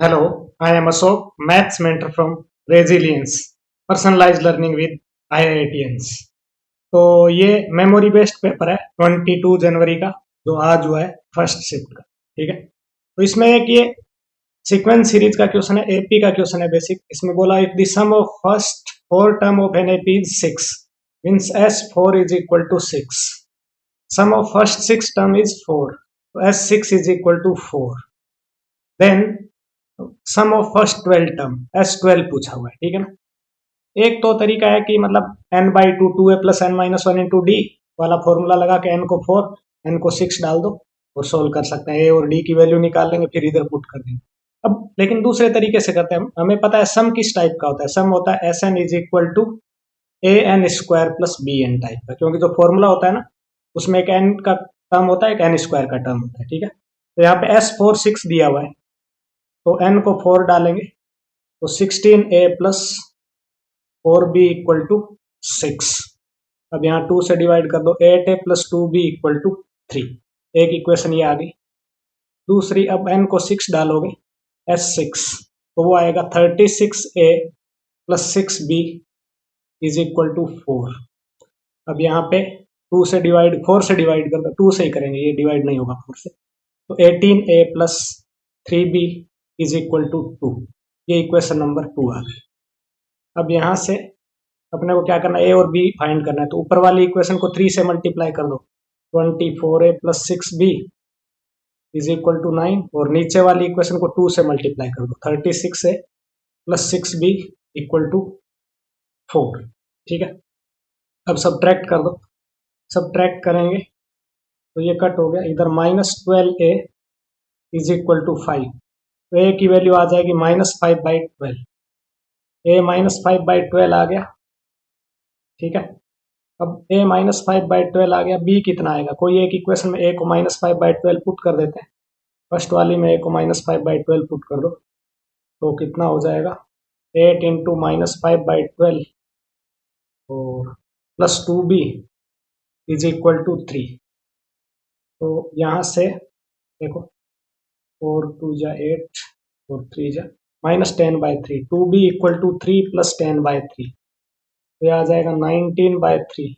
Hello, I am Ashok, Maths Mentor from Resilience, Personalized Learning with IITians। तो ये memory based paper है 22 जनवरी का, जो आज हुआ है फर्स्ट शिफ्ट का। ठीक है, तो इसमें एक ये सीक्वेंस सीरीज का क्वेश्चन है, एपी का क्वेश्चन है बेसिक। इसमें बोला if the sum of first four term of an AP is 6 means S4 is equal to 6। Sum of first 6 term is 4, तो S6 is equal to 4। Then sum of first 12 term S12 पूछा हुआ है। ठीक है ना। एक तो तरीका है कि मतलब n/2 2a plus n minus one into D वाला फॉर्मूला लगा के n को 4 n को 6 डाल दो और सोल्व कर सकते हैं। a और d की वैल्यू निकाल लेंगे, फिर इधर पुट कर देंगे। अब लेकिन दूसरे तरीके से करते हैं। हमें पता है सम किस टाइप का होता है। सम होता है Sn is equal to an square plus bn type का, क्योंकि जो फॉर्मूला होता है ना उसमें एक n का टर्म होता है, एक n स्क्वायर का टर्म होता है। ठीक है, तो यहाँ पे S4 6 दिया हुआ है, तो n को 4 डालेंगे तो 16a plus 4b equal to 6। अब यहाँ 2 से डिवाइड कर दो, 8a plus 2b equal to 3। एक इक्वेशन ये आ गई। दूसरी, अब n को 6 डालोगे S6, तो वो आएगा 36a plus 6b is equal to 4। अब यहाँ पे 4 से डिवाइड कर दो, 2 से ही करेंगे, ये डिवाइड नहीं होगा 4 से, तो 18a plus 3b is equal to 2। ये इक्वेशन नंबर 2 आ गई। अब यहाँ से अपने को क्या करना है, ए और बी फाइंड करना है। तो ऊपर वाली इक्वेशन को 3 से मल्टीप्लाई कर दो, 24a plus 6b is equal to 9, और नीचे वाली इक्वेशन को 2 से मल्टीप्लाई कर दो, 36a plus 6b equal to 4। ठीक है, अब सब्ट्रैक्ट कर दो। सब्ट्रैक्ट करेंगे तो ये कट हो गया, इधर -12a इज इक्वल टू 5, तो a की वैल्यू आ जाएगी -5/12। a -5/12 आ गया। ठीक है, अब a -5/12 आ गया, b कितना आएगा। कोई एक इक्वेशन में a को -5/12 पुट कर देते हैं। फर्स्ट वाली में a को -5/12 पुट कर दो, तो कितना हो जाएगा 8 इंटू -5/12 और plus 2b is equal to 3। तो यहाँ से देखो 4 2 जा 8 और 3 जा -10/3, 2b इक्वल टू 3 प्लस 10/3, तो यह आ जाएगा 19/3।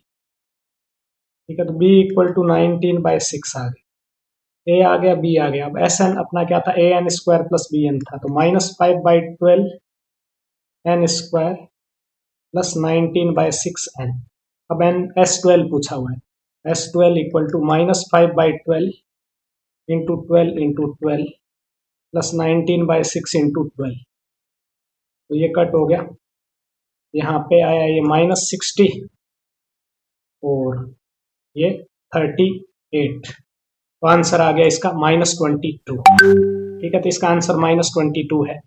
ठीक है, तो b इक्वल टू 19/6 आ गया। a आ गया, b आ गया। अब Sn अपना क्या था, an स्क्वायर प्लस bn था, तो -5/12 n स्क्वायर प्लस 19/6n। अब n S12 पूछा हुआ है, S12 equal to -5/12 into 12 into 12 plus 19/6 into 12, तो ये कट हो गया। यहाँ पे आया ये -60 और ये 38, तो आंसर आ गया इसका -22। ठीक है, तो इसका आंसर -22 है।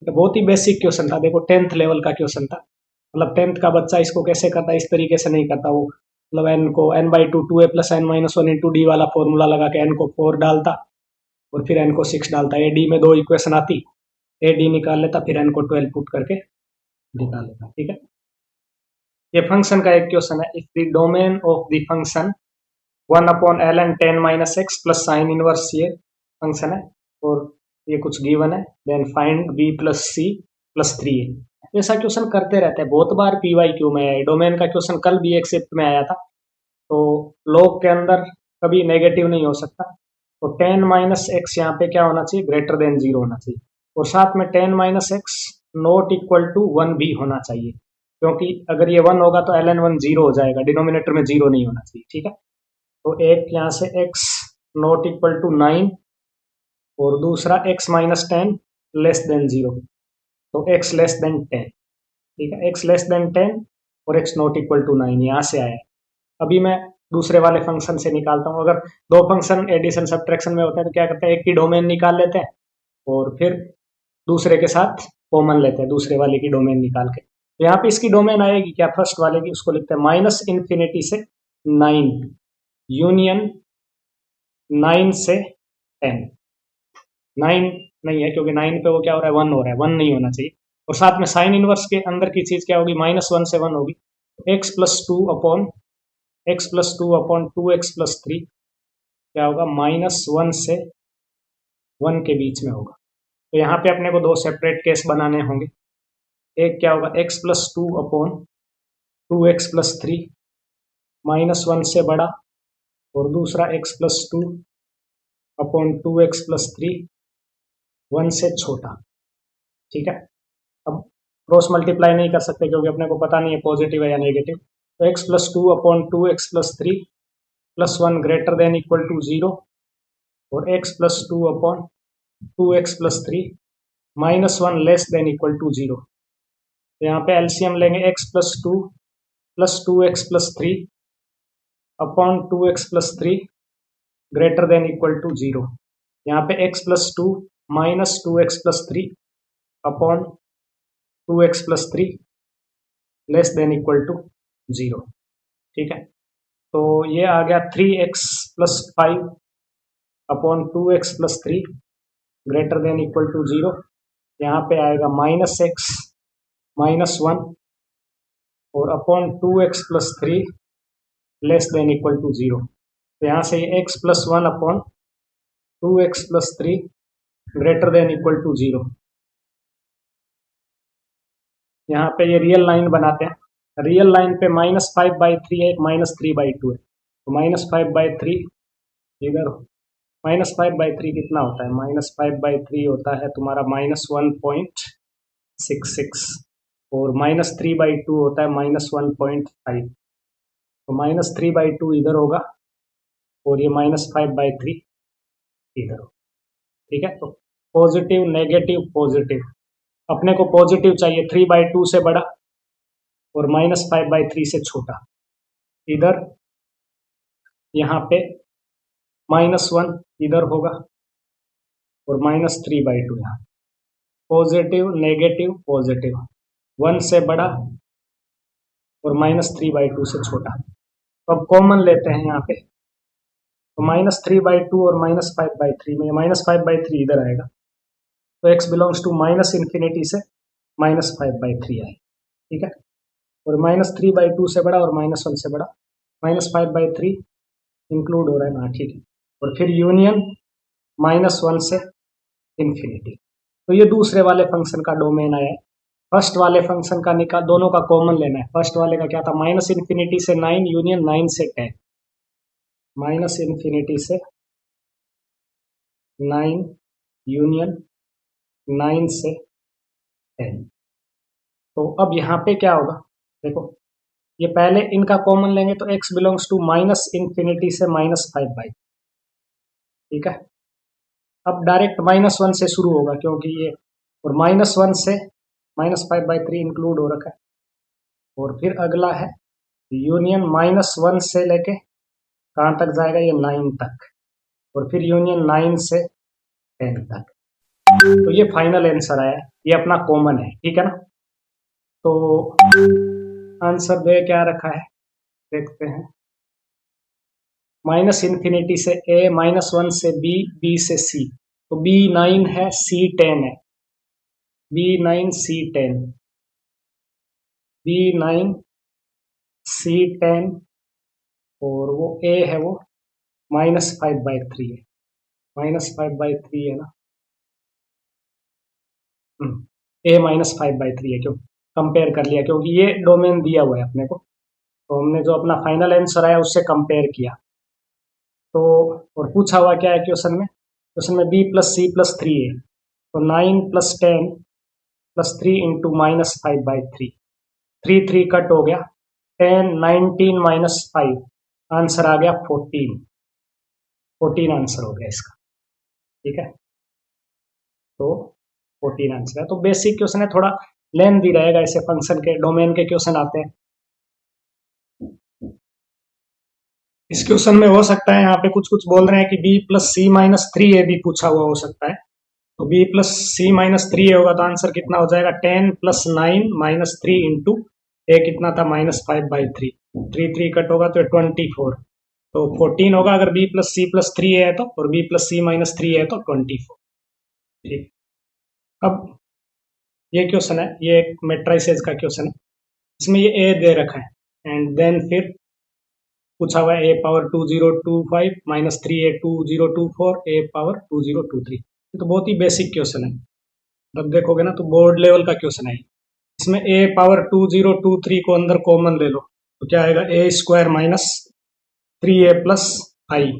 तो बहुत ही बेसिक क्वेश्चन था, देखो 10th लेवल का क्वेश्चन था। मतलब 10th का बच्चा इसको कैसे करता है, इस तरीके से नहीं करता वो। मतलब n को n/2 2a plus n minus one into D वाला फॉर्मूला लगा के n को 4 डालता और फिर n को 6 डालता। ए डी में 2 इक्वेशन आती, ए डी निकाल लेता, फिर n को 12 पुट करके निकाल लेता। ठीक है, ये फंक्शन का एक क्वेश्चन है। If the domain of the function 1/ln 10-x plus sine inverse, ये फंक्शन है और ये कुछ गिवन है, then find b plus c plus 3a। ऐसा क्वेश्चन करते रहते हैं, बहुत बार PYQ में है। डोमेन का क्वेश्चन कल भी एक शिफ्ट में आया था, तो लॉग के अंदर कभी नेगेटिव नहीं हो सकता। तो 10-x यहाँ पे क्या होना चाहिए, ग्रेटर देन 0 होना चाहिए, और साथ में 10-x नॉट इक्वल टू 1 भी होना चाहिए, क्योंकि अगर ये 1 होगा तो ln 1 0 हो जाएगा, डिनोमिनेटर में 0 नहीं होना चाहिए। ठीक है, तो एक यहाँ से x नॉट इक्वल टू 9 और दूसरा x माइनस 10 लेस देन 0, तो x लेस देन 10। ठीक है, x लेस देन 10 और x नॉट इक्वल टू 9 यहाँ से आया। अभी मैं दूसरे वाले फंक्शन से निकालता हूँ। अगर दो फंक्शन एडिशन सब्ट्रैक्शन में होते हैं तो क्या करते हैं, एक की डोमेन निकाल लेते हैं और फिर दूसरे के साथ कॉमन लेते हैं, दूसरे वाले की डोमेन निकाल के। तो यहाँ पे इसकी डोमेन आएगी क्या, फर्स्ट वाले की, उसको लिखते हैं -∞ से 9 यूनियन 9 से 10। 9 नहीं है, क्योंकि 9 पे वो क्या हो रहा है, 1 हो रहा है, 1 नहीं होना चाहिए। और साथ में साइन इनवर्स के अंदर की चीज क्या होगी, -1 से 1 होगी। x plus 2 upon 2x plus 3 क्या होगा, -1 से 1 के बीच में होगा। तो यहाँ पे अपने को दो सेपरेट केस बनाने होंगे। एक क्या होगा, x+2 अपॉन 2x+3 -1 से बड़ा, और दूसरा x+2 अपॉन 2x+3 1 से छोटा। ठीक है, अब क्रॉस मल्टीप्लाई नहीं कर सकते क्योंकि अपने को पता नहीं है पॉजिटिव है या नेगेटिव। तो x+2 upon 2x+3 +1 greater than equal to 0, और x+2 upon 2x+3 -1 less than equal to 0। तो यहाँ पे एलसीएम लेंगे x+2 + 2x+3 upon 2x+3 greater than equal to 0। यहाँ पे x+2 minus 2x+3 upon 2x+3 less than equal to 0। ठीक है, तो ये आ गया 3x+5 upon 2x+3 greater than equal to 0। यहाँ पे आएगा -x -1 और upon 2x+3 less than equal to 0। तो यहाँ से ये x+1 upon 2x+3 greater than equal to 0। यहाँ पे ये रियल लाइन बनाते हैं। रियल लाइन पे -5/3 है, एक -3/2 है, तो -5/3 इधर, -5/3 कितना होता है, -5/3 होता है तुम्हारा -1.66, और -3/2 होता है -1.5, तो -3/2 इधर होगा और ये -5/3 इधर होगा। ठीक है, तो पॉजिटिव नेगेटिव पॉजिटिव, अपने को पॉजिटिव चाहिए 3/2 से बड़ा और -5/3 से छोटा। इधर यहाँ पे -1 इधर होगा और -3/2 यहाँ। पॉजिटिव नेगेटिव पॉजिटिव, 1 से बड़ा और -3/2 से छोटा। तो अब कॉमन लेते हैं यहाँ पे, तो -3/2 और -5/3 में -5/3 इधर आएगा, तो x बिलोंग्स टू -∞ से -5/3 आए। ठीक है, और -3/2 से बड़ा और -1 से बड़ा, -5/3 इंक्लूड हो रहा है ना। ठीक है, और फिर यूनियन -1 से इन्फिनिटी। तो ये दूसरे वाले फंक्शन का डोमेन आया है। फर्स्ट वाले फंक्शन का निकाल, दोनों का कॉमन लेना है। फर्स्ट वाले का क्या था, -∞ से 9 यूनियन 9 से 10, -∞ से 9 यूनियन 9 से 10। तो अब यहाँ पे क्या होगा, देखो ये पहले इनका कॉमन लेंगे तो x बिलोंग्स टू -∞ से -5/। ठीक है, अब डायरेक्ट -1 से शुरू होगा क्योंकि ये, और -1 से -5/3 इंक्लूड हो रखा है, और फिर अगला है यूनियन -1 से लेके कहाँ तक जाएगा, ये 9 तक, और फिर यूनियन 9 से 10 तक। तो ये फाइनल आंसर आया, ये अपना कॉमन है। ठीक है ना, तो आंसर दे क्या रखा है देखते हैं। -∞ से a, -1 से b, b से c, तो b 9 है, c 10 है, b 9 c 10, b 9 c 10, और वो a है वो -5/3 है, -5/3 है ना, a -5/3 है, क्यों कंपेयर कर लिया क्योंकि ये डोमेन दिया हुआ है अपने को, तो हमने जो अपना फाइनल आंसर आया उससे कंपेयर किया। तो और पूछा हुआ क्या है क्वेश्चन में, b + c + 3 है, तो 9 + 10 + 3 इंटू -5/3, 3 3 कट हो गया, 10 19 -5, आंसर आ गया 14 आंसर हो गया इसका। ठीक है, तो 14 आंसर है। तो बेसिक क्वेश्चन है, थोड़ा लेंथी रहेगा, ऐसे फंक्शन के डोमेन के क्वेश्चन आते हैं। इस क्वेश्चन में हो सकता है यहाँ पे कुछ कुछ बोल रहे हैं कि b + c - 3a भी पूछा हुआ हो सकता है, तो b + c - 3a होगा तो आंसर कितना हो जाएगा, 10 + 9 - 3 इंटू a कितना था -5/3, 3 3 कट होगा तो 24, तो 14 होगा अगर b + c + 3a है तो, और b + c - 3a है तो 24। ठीक, अब ये क्वेश्चन है, ये एक मैट्रिसेस का क्वेश्चन है, इसमें ये a दे रखा है एंड देन फिर पूछा हुआ है a⁻2025 - 3a2024 a⁻2023। ये तो बहुत ही बेसिक क्वेश्चन है। अब देखोगे ना तो बोर्ड लेवल का क्वेश्चन है। इसमें a पावर 2023 को अंदर कॉमन ले लो तो क्या आएगा a square minus 3a plus आई।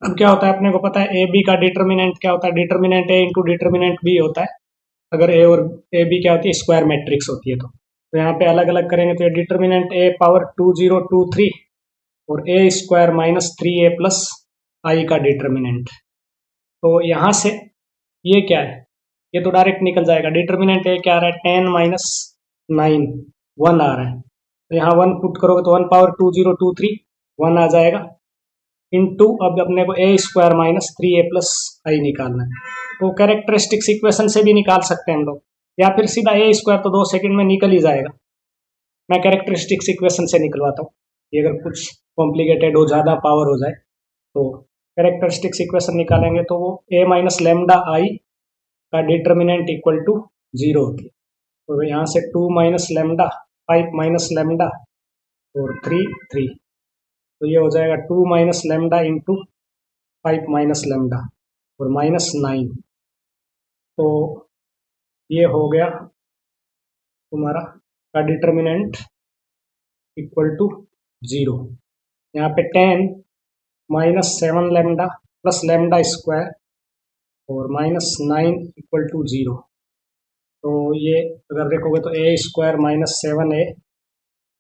अब क्या होता है अपने को पता है ए बी का डिटर्मिनेंट क्या होता है, डिटर्मिनेंट ए इंटू डिटर्मिनेंट बी होता है। अगर ए और ए बी क्या होती है, स्क्वायर मैट्रिक्स होती है। तो यहाँ पे अलग अलग करेंगे तो ये डिटर्मिनेंट ए पावर 2023 और ए स्क्वायर माइनस 3a प्लस आई का डिटर्मिनेंट। तो यहाँ से ये क्या है, ये तो डायरेक्ट निकल जाएगा। डिटर्मिनेंट ए क्या आ रहा है, 10 - 9 1 आ रहा है। तो यहाँ 1 पुट करोगे तो 1 पावर 2023 1 आ जाएगा इंटू अब अपने को a square minus 3a plus आई निकालना है। तो कैरेक्टरिस्टिक्स इक्वेशन से भी निकाल सकते हैं हम लोग, या फिर सीधा ए स्क्वायर तो 2 सेकंड में निकल ही जाएगा। मैं कैरेक्टरिस्टिक्स इक्वेशन से निकलवाता हूँ, ये अगर कुछ कॉम्प्लिकेटेड हो, ज़्यादा पावर हो जाए तो कैरेक्टरिस्टिक्स इक्वेशन निकालेंगे तो वो ए माइनस लेमडा आई का डिटर्मिनेंट इक्वल टू 0 होती है। तो यहाँ से 2 माइनस लेमडा 5 माइनस लेमडा और 3 तो ये हो जाएगा 2 minus lambda into 5 minus lambda और -9। तो ये हो गया तुम्हारा का डिटर्मिनेंट इक्वल टू 0। यहाँ पे 10 -7 लेमडा प्लस लेमडा स्क्वायर और -9 इक्वल टू 0। तो ये अगर देखोगे तो a square minus 7a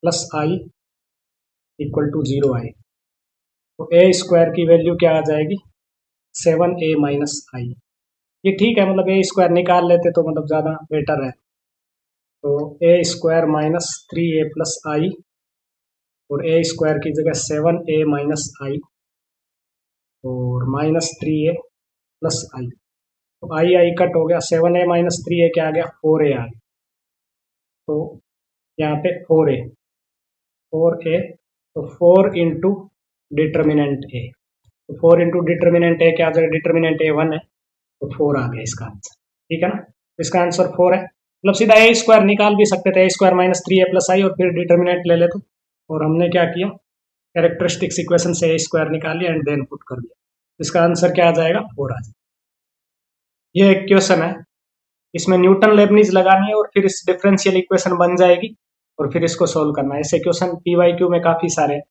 plus आई इक्वल टू 0 आए। तो ए स्क्वायर की वैल्यू क्या आ जाएगी, 7a माइनस आई। ये ठीक है, मतलब ए स्क्वायर निकाल लेते तो मतलब ज़्यादा बेटर है। तो a square minus 3a plus आई और ए स्क्वायर की जगह 7a माइनस आई और -3a प्लस आई। तो आई आई कट हो गया, 7a माइनस 3a क्या आ गया, 4a आ गया। तो यहाँ पे 4a तो 4 इंटू डिटर्मिनेंट ए। तो 4 इंटू डिटर्मिनेंट ए क्या आ जाएगा, डिटर्मिनेंट ए 1 है तो 4 आ गया इसका आंसर। ठीक है ना, इसका आंसर 4 है। मतलब सीधा ए स्क्वायर निकाल भी सकते थे, ए स्क्वायर माइनस 3a प्लस आई और फिर डिटर्मिनेंट ले लेते। और हमने क्या किया, कैरेक्टरिस्टिक्स इक्वेशन से ए स्क्वायर निकाल लिया एंड देन पुट कर दिया। इसका आंसर क्या आ जाएगा, 4 आ जाएगा। ये एक क्वेश्चन है, इसमें न्यूटन लेबनीज लगानी है और फिर इस डिफरेंशियल इक्वेशन बन जाएगी और फिर इसको सोल्व करना है। ऐसे क्वेश्चन PYQ में काफ़ी सारे हैं।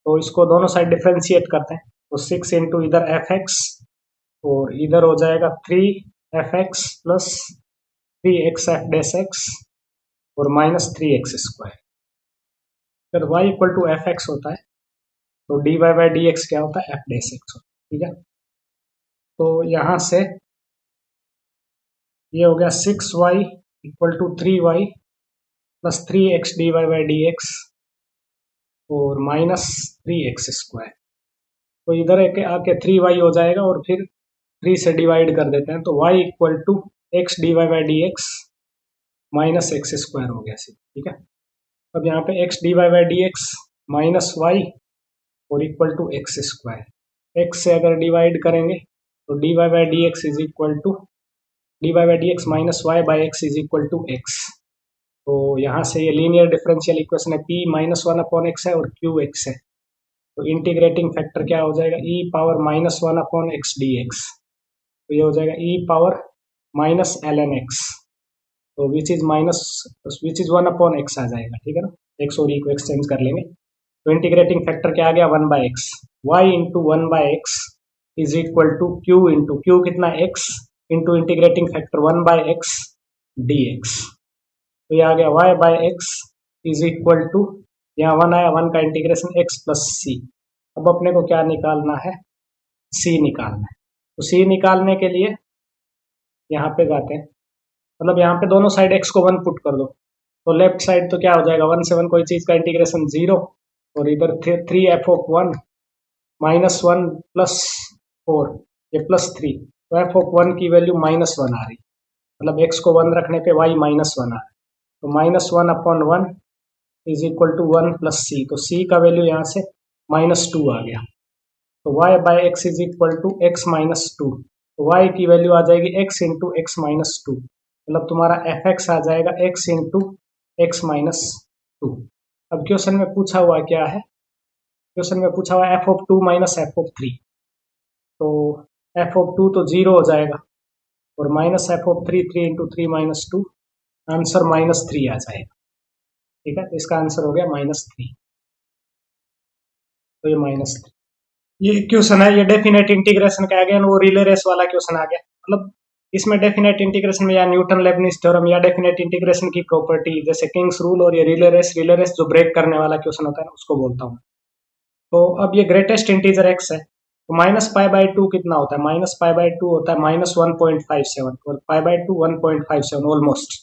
तो इसको दोनों साइड डिफरेंशिएट करते हैं। तो 6 इंटू इधर fx और इधर हो जाएगा 3fx plus 3x f dash x और -3x स्क्वायर। अगर y इक्वल टू fx होता है तो dy बाई dx क्या होता है, f डैश x होता है। ठीक है, तो यहाँ से ये हो गया 6y equal to 3y plus 3x dy by dx और -3x स्क्वायर। तो इधर आके 3y हो जाएगा और फिर 3 से डिवाइड कर देते हैं तो y equal to x dy by dx minus x square हो गया। ठीक है, अब यहाँ पे x dy by dx minus y और equal to x square. x से अगर डिवाइड करेंगे तो dy by dx is equal to dy by dx minus y by x is equal to x. तो यहाँ से ये लीनियर डिफरेंशियल इक्वेशन है, p -1/x है और q x है। तो इंटीग्रेटिंग फैक्टर क्या हो जाएगा, e पावर -1/x dx। तो ये हो जाएगा e power minus ln x, तो विच इज 1/x आ जाएगा। ठीक है ना, x और e को एक्सचेंज कर लेंगे तो इंटीग्रेटिंग फैक्टर क्या आ गया, 1/x। y into 1/x is equal to q into q कितना, x into integrating factor 1/x dx। तो ये आ गया y by x is equal to, यहाँ 1 आया, 1 का इंटीग्रेशन x प्लस सी। अब अपने को क्या निकालना है, c निकालना है। तो c निकालने के लिए यहाँ पे जाते हैं, मतलब यहाँ पे दोनों साइड x को 1 पुट कर दो तो लेफ्ट साइड तो क्या हो जाएगा, 1 से 1 कोई चीज़ का इंटीग्रेशन 0 और इधर 3f(1) -1 प्लस 4 ये +3। तो f(1) की वैल्यू -1 आ रही, मतलब x को 1 रखने पे y -1 आ रहा है। तो -1/1 इज इक्वल टू 1 प्लस सी। तो c का वैल्यू यहाँ से -2 आ गया। तो y by x is equal to x -2। तो y की वैल्यू आ जाएगी x इंटू एक्स -2, मतलब तुम्हारा fx आ जाएगा x इंटू एक्स -2। अब क्वेश्चन में पूछा हुआ क्या है, क्वेश्चन में पूछा हुआ f(2) - f(3). तो f(2) तो 0 हो जाएगा और माइनस एफ ऑफ 3 3 × 3 - 2, आंसर -3 आ जाएगा। ठीक है, तो इसका आंसर हो गया -3। तो ये -3। ये क्वेश्चन है, ये डेफिनेट इंटीग्रेशन का अगेन वो रिले रेस वाला क्वेश्चन आ गया। मतलब इसमें डेफिनेट इंटीग्रेशन में या न्यूटन लेबनिज थ्योरम या डेफिनेट इंटीग्रेशन की प्रॉपर्टी जैसे किंग्स रूल और ये रिले रेस जो ब्रेक करने वाला क्वेश्चन होता है उसको बोलता हूँ। तो अब ये ग्रेटेस्ट इंटीजर एक्स है, तो -π/2 कितना होता है? -π/2 होता है -1.57 और π/2 1.57 ऑलमोस्ट।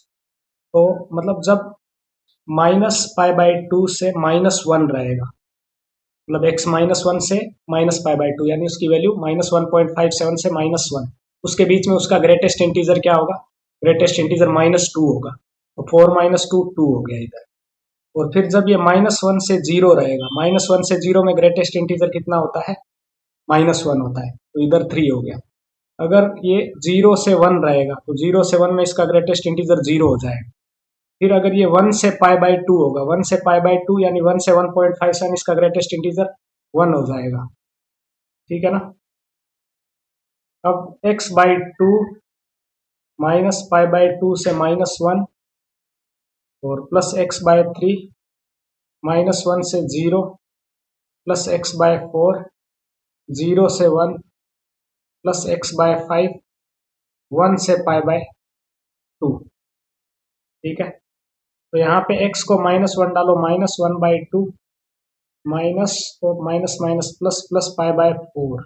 तो मतलब जब -π/2 से -1 रहेगा, मतलब x -1 से -π/2 यानी उसकी वैल्यू -1.57 से -1, उसके बीच में उसका ग्रेटेस्ट इंटीजर क्या होगा? ग्रेटेस्ट इंटीजर -2 होगा। तो 4 - 2 2 हो गया इधर। और फिर जब ये -1 से 0 रहेगा, -1 से 0 में ग्रेटेस्ट इंटीजर कितना होता है? -1 होता है, तो इधर 3 हो गया। अगर ये 0 से 1 रहेगा तो 0 से 1 में इसका ग्रेटेस्ट इंटीजर 0 हो जाएगा। फिर अगर ये 1 से π/2 होगा, 1 से π/2 यानी 1 से 1.57 इसका ग्रेटेस्ट इंटीजर 1 हो जाएगा। ठीक है ना? अब x/2 -π/2 से -1 और प्लस x/3 -1 से 0 प्लस x/4 0 से 1 प्लस x/5 1 से π/2। ठीक है, तो यहाँ पे x को -1 डालो, -1/2 माइनस और माइनस माइनस प्लस प्लस π/4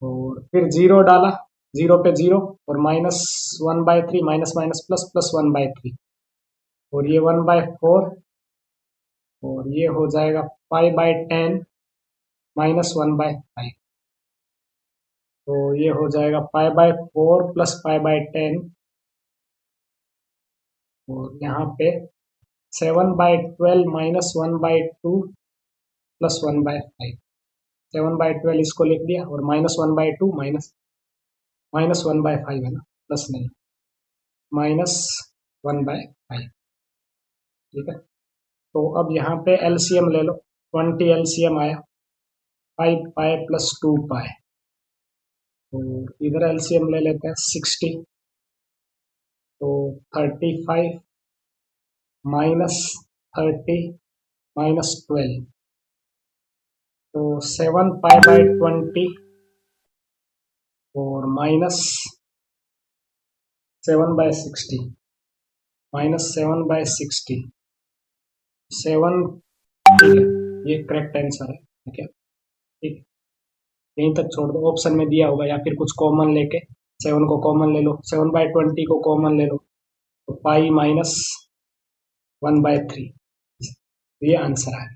और फिर 0 डाला, 0 पे 0 और -1/3 माइनस माइनस प्लस प्लस 1/3 और ये 1/4 और ये हो जाएगा π/10 -1/5। तो ये हो जाएगा π/4 प्लस π/10 और यहाँ पे 7/12 -1/2 प्लस 1/5। 7/12 इसको लिख दिया और -1/2 -1/5 है ना, प्लस नहीं, -1/5। ठीक है, तो अब यहाँ पे एलसीएम ले लो, 20 एलसीएम आया 5π प्लस 2π, और इधर एलसीएम ले लेते हैं 60, तो 35 -30 -12, तो 7π/20 और -7/60 -7/60 7। ठीक है, ये करेक्ट आंसर है। ठीक है, ठीक, यहीं तक छोड़ दो, ऑप्शन में दिया होगा या फिर कुछ कॉमन लेके 7 को कॉमन ले लो, 7/20 को कॉमन ले लो, तो पाई -1/3, ये आंसर है।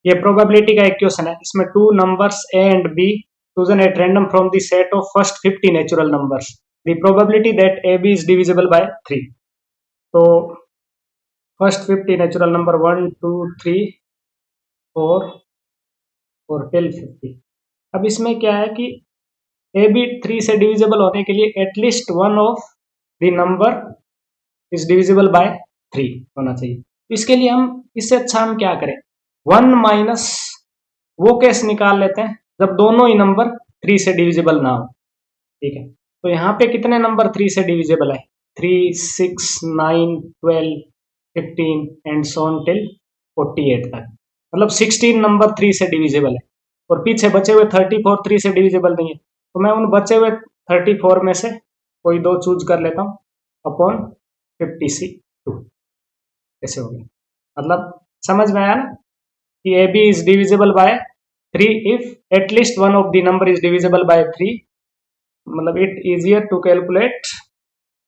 ये प्रोबेबिलिटी का एक क्वेश्चन है, इसमें 2 numbers a and b chosen at random from the set of first 50 natural numbers, the probability that ab is divisible by 3। तो फर्स्ट 50 नेचुरल नंबर 1 2 3 4 और टिल 50। अब इसमें क्या है कि ए बी 3 से डिविजिबल होने के लिए at least one of the number is divisible by 3 होना चाहिए। इसके लिए हम इससे अच्छा हम क्या करें, 1 माइनस वो केस निकाल लेते हैं जब दोनों ही नंबर 3 से डिविजिबल ना हो। ठीक है, तो यहाँ पे कितने नंबर 3 से डिविजिबल है? 3 6 9 12 15 एंड सो ऑन टिल 48 तक, मतलब 16 नंबर 3 से डिविजिबल है और पीछे बचे हुए 34 3 से डिविजिबल नहीं है। तो मैं उन बचे हुए 34 में से कोई 2 चूज कर लेता हूँ अपॉन 52। ऐसे हो गया, मतलब समझ में आया ना कि A B is divisible by 3 if at least one of the number is divisible by 3, मतलब it easier to calculate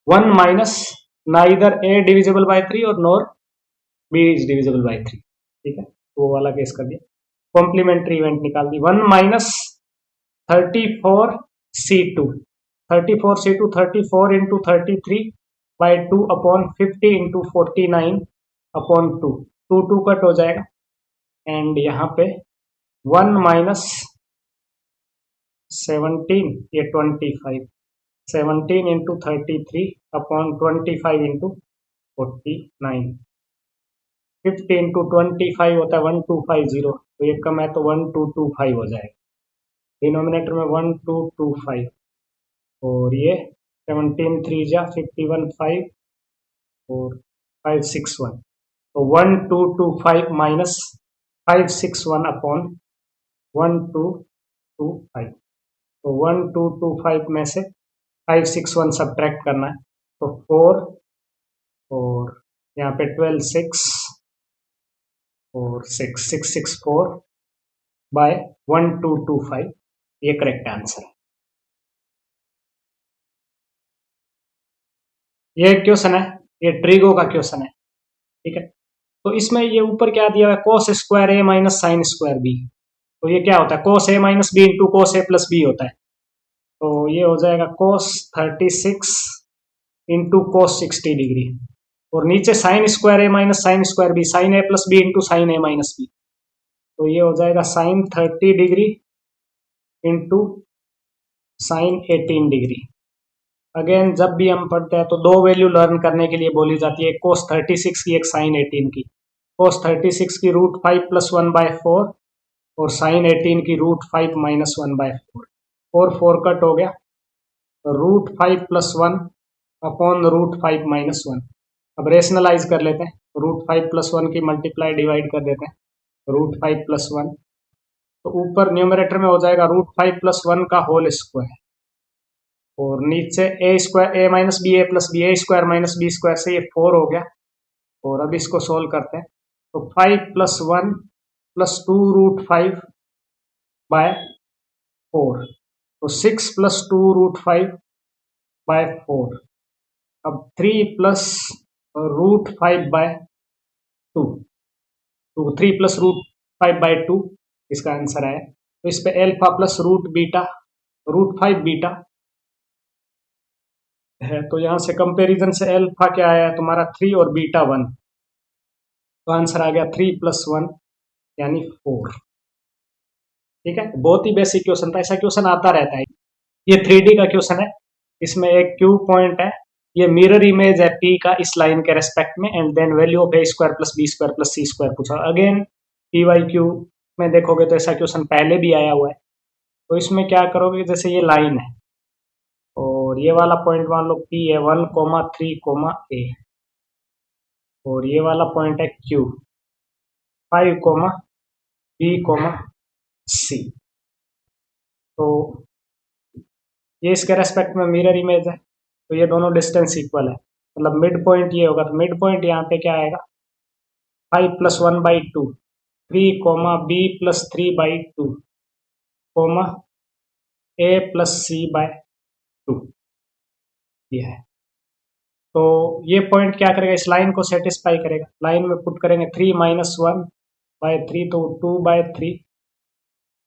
1 minus neither A divisible by 3 और nor B is divisible by 3। ठीक है, वो वाला केस कर दिया, कॉम्प्लीमेंट्री इवेंट निकाल दी। 1 minus 34c2, 34c2 34 into 33/2 upon 50 into 49 upon 2, 2 cut हो जाएगा एंड यहाँ पे 1 माइनस 17 ये 25, 17 इंटू 33 अपॉन 25 इंटू 49, 50 इंटू 25 होता है 1250, तो ये कम है तो 1225 हो जाएगा। डिनोमिनेटर में 1225 और ये 17 3 जा 51 5 और 561, तो 1225 माइनस 561 अपॉन 1225, तो 1225 में से 561 सब्ट्रैक्ट करना है, तो 4 और यहाँ पे 12 6 और 6 बाय 1225, ये करेक्ट आंसर है। ये क्वेश्चन है, ये ट्रिगो का क्वेश्चन है, ठीक है। तो इसमें ये ऊपर क्या दिया हुआ है, cos square a minus sine square B, तो ये क्या होता है, कोस ए माइनस बी इंटू कोस ए प्लस बी होता है, तो ये हो जाएगा कोस 36 इंटू कोस 60 डिग्री, और नीचे sine square a minus sine square b, sine a plus b into sine a minus b, तो ये हो जाएगा sine 30 degree into sine 18 degree. Again जब भी हम पढ़ते हैं तो दो वैल्यू लर्न करने के लिए बोली जाती है, कोस 36 की, एक साइन 18 की। कोस 36 की √5 + 1/4 और साइन 18 की √5 - 1/4, 4 कट हो गया, √5 + 1 अपॉन √5 - 1। अब रेशनलाइज कर लेते हैं, √5 + 1 की मल्टीप्लाई डिवाइड कर देते हैं, √5 + 1, तो ऊपर न्यूमरेटर में हो जाएगा √5 + 1 का होल स्क्वायर, और नीचे ए square a minus B A plus B, A square minus B square से ये 4 हो गया। और अब इसको सोल्व करते हैं, तो 5 + 1 + 2 √5/4, तो 6 + 2 √5/4। अब 3 + √5/2, तो 3 + √5/2 इसका आंसर है। तो इस पे अल्फा प्लस √5 बीटा है, तो यहां से कंपैरिजन से अल्फा क्या आया तुम्हारा 3 और बीटा 1, तो आंसर आ गया 3 + 1 यानी 4। ठीक है, बहुत ही बेसिक क्वेश्चन था, ऐसा क्वेश्चन आता रहता है। ये 3D का क्वेश्चन है, इसमें एक क्यू पॉइंट है, ये मिरर इमेज है P का इस लाइन के रेस्पेक्ट में, and then value of a² + b² + c² पूछा। अगेन PYQ में देखोगे तो ऐसा क्वेश्चन पहले भी आया हुआ है। तो इसमें क्या करोगे, जैसे ये लाइन है और ये वाला पॉइंट मान लो P है 1, 3, A, और ये वाला पॉइंट है Q 5, B, C, तो ये इसके रेस्पेक्ट में मिरर इमेज है, तो ये दोनों डिस्टेंस इक्वल है, मतलब मिड पॉइंट ये होगा, तो मिड पॉइंट यहाँ पे क्या आएगा 5 + 1/2, 3, B + 3/2, A + C/2, ये है। तो ये पॉइंट क्या करेगा, इस लाइन को सेटिस्फाई करेगा, लाइन में पुट करेंगे 3 - 1/3, तो 2/3,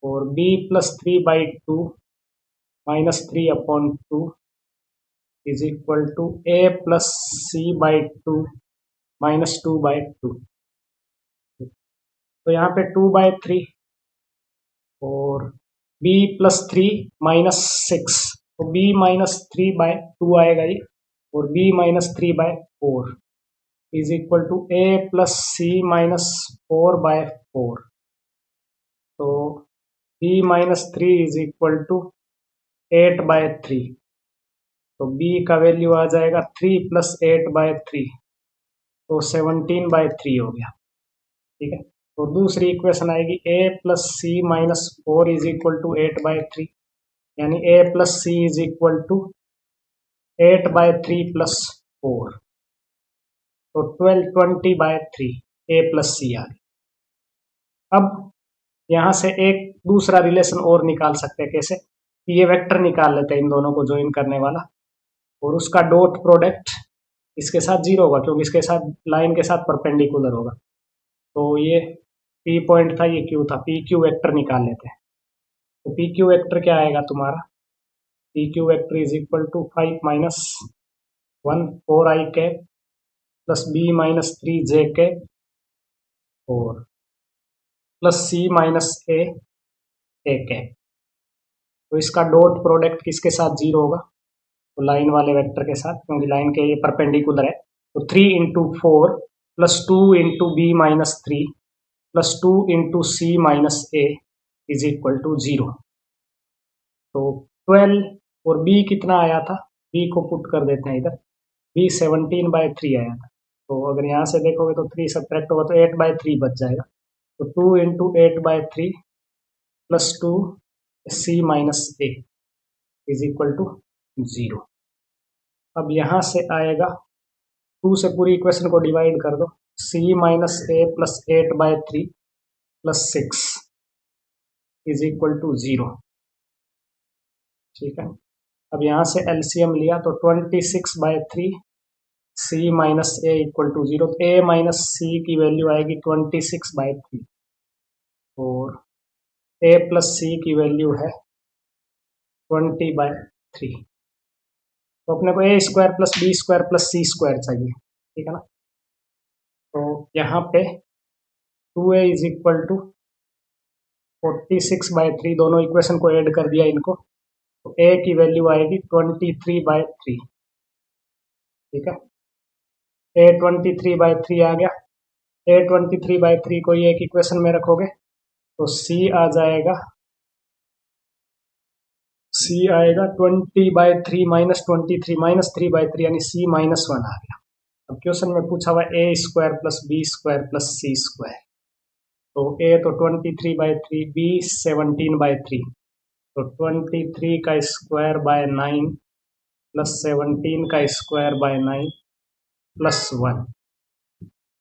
और B + 3/2 -3/2 is equal to A + C/2 -2/2, तो यहाँ पे 2/3 और B + 3 -6, तो B -3/2 आएगा ये, और B -3/4 is equal to A + C -4/4, तो B -3 इज इक्वल टू 8/3, तो B का वैल्यू आ जाएगा 3 + 8/3, तो 17/3 हो गया। ठीक है, तो दूसरी इक्वेशन आएगी A + C -4 is equal to 8/3, यानी A + C is equal to 8/3 + 4, तो 20/3 A + C आ गया। अब यहां से एक दूसरा रिलेशन और निकाल सकते हैं, कैसे, ये वेक्टर निकाल लेते हैं इन दोनों को ज्वाइन करने वाला, और उसका डॉट प्रोडक्ट इसके साथ 0 होगा, क्योंकि इसके साथ लाइन के साथ परपेंडिकुलर होगा। तो ये P पॉइंट था, ये Q था, PQ वेक्टर निकाल लेते हैं। तो PQ वेक्टर क्या आएगा तुम्हारा, PQ vector is equal to 5 - 1 4i plus B - 3j और प्लस C - A, तो इसका डॉट प्रोडक्ट किसके साथ 0 होगा, तो लाइन वाले वेक्टर के साथ, क्योंकि लाइन के ये परपेंडिकुलर है, तो 3 × 4 + 2 × B - 3 + 2 × C - A is equal to 0। तो 12 और बी कितना आया था, बी को पुट कर देते हैं इधर, बी 17/3 आया था। तो अगर यहाँ से देखोगे तो 3 सब्ट्रैक्ट होगा तो 8/3 बच जाएगा। तो 2 into 8/3 plus 2 C minus A is equal to 0। अब यहाँ से आएगा 2 से पूरी इक्वेशन को डिवाइड कर दो, c minus a plus 8/3 plus 6 is equal to 0। ठीक है, अब यहाँ से एलसीएम लिया तो 26/3 c minus a equal to 0। A minus c की वैल्यू आएगी 26/3 और ए प्लस सी की वैल्यू है 20/3। तो अपने को a square plus B square plus C square चाहिए, ठीक है ना। तो यहाँ पे 2a इज इक्वल टू 46/3, दोनों इक्वेशन को ऐड कर दिया इनको, तो a की वैल्यू आएगी 23/3। ठीक है, a 23/3 आ गया। a 23/3 को ये एक इक्वेशन में रखोगे तो c आ जाएगा, c आएगा 20/3 माइनस 23 माइनस 3/3 यानी c -1 आ गया। अब क्वेश्चन में पूछा हुआ a square plus B square plus C square, तो a तो 23/3, b 17/3, तो 23 का स्क्वायर बाय 9 प्लस 17 का स्क्वायर बाय 9 प्लस 1।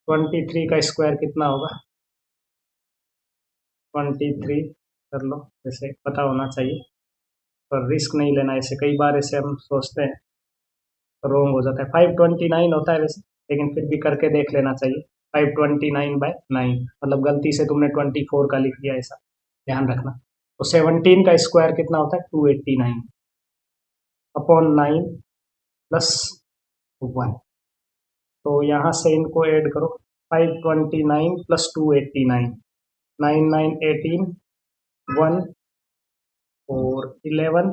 23 का स्क्वायर कितना होगा, 23 कर लो, जैसे पता होना चाहिए पर रिस्क नहीं लेना। ऐसे कई बार ऐसे हम सोचते हैं तो रोंग हो जाता है। 529 होता है वैसे, लेकिन फिर भी करके देख लेना चाहिए। 529/9 मतलब गलती से तुमने 24 का लिख दिया, ऐसा ध्यान रखना। तो 17 का स्क्वायर कितना होता है, 289 अपॉन 9 प्लस 1। तो यहाँ से इनको ऐड करो, 529 प्लस 289, 9 9 18, 1 और 11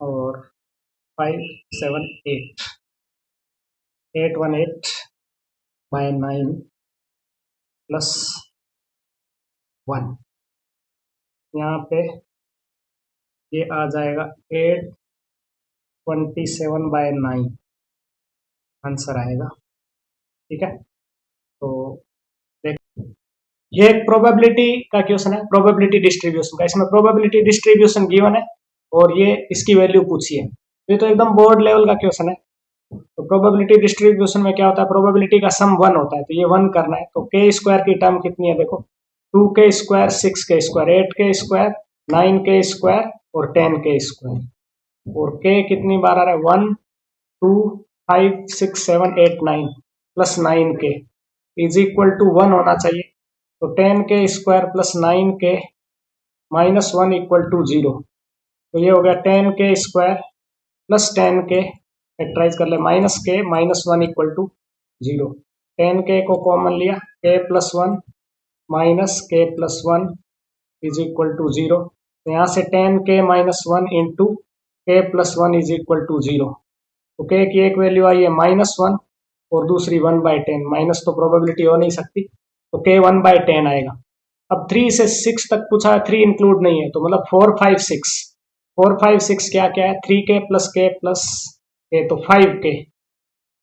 और 5 7 8, 818/9 प्लस 1। यहाँ पे ये आ जाएगा 827/9 आंसर आएगा। ठीक है, तो देख, ये एक प्रोबेबिलिटी का क्वेश्चन है, प्रोबेबिलिटी डिस्ट्रीब्यूशन का। इसमें प्रोबेबिलिटी डिस्ट्रीब्यूशन गिवन है और ये इसकी वैल्यू पूछी है। ये तो एकदम बोर्ड लेवल का क्वेश्चन है। तो प्रोबेबिलिटी डिस्ट्रीब्यूशन में क्या होता है, प्रोबेबिलिटी का सम 1 होता है, तो ये 1 करना है। तो के स्क्वायर की टर्म कितनी है, देखो 2k square, 6k square, 8k square, 9k square और 10k स्क्वायर। और k कितनी बार आ रहा है, 1 2 5 6 7 8 9 plus 9k is equal to 1 होना चाहिए। तो 10k square plus 9k minus 1 equal to 0। तो ये हो गया 10k square plus 10k, factorise कर ले, minus k minus 1 equal to 0। 10k को कॉमन लिया, k plus 1 minus k plus 1 is equal to 0। तो यहाँ से 10k minus 1 into k plus 1 is equal to 0। तो k की एक वैल्यू आई है -1 और दूसरी 1/10, माइनस तो प्रोबेबिलिटी हो नहीं सकती, तो k 1/10 आएगा। अब 3 से 6 तक पूछा है, 3 इंक्लूड नहीं है, तो मतलब 4 5 6, 4 5 6 क्या क्या है, 3k plus k plus k, तो 5k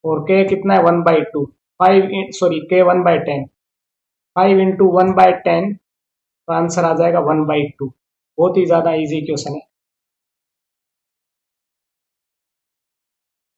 और k कितना है 1/2, k 1/10, 5 इंटू 1/10, तो आंसर आ जाएगा 1/2। बहुत ही ज्यादा इजी क्वेश्चन है।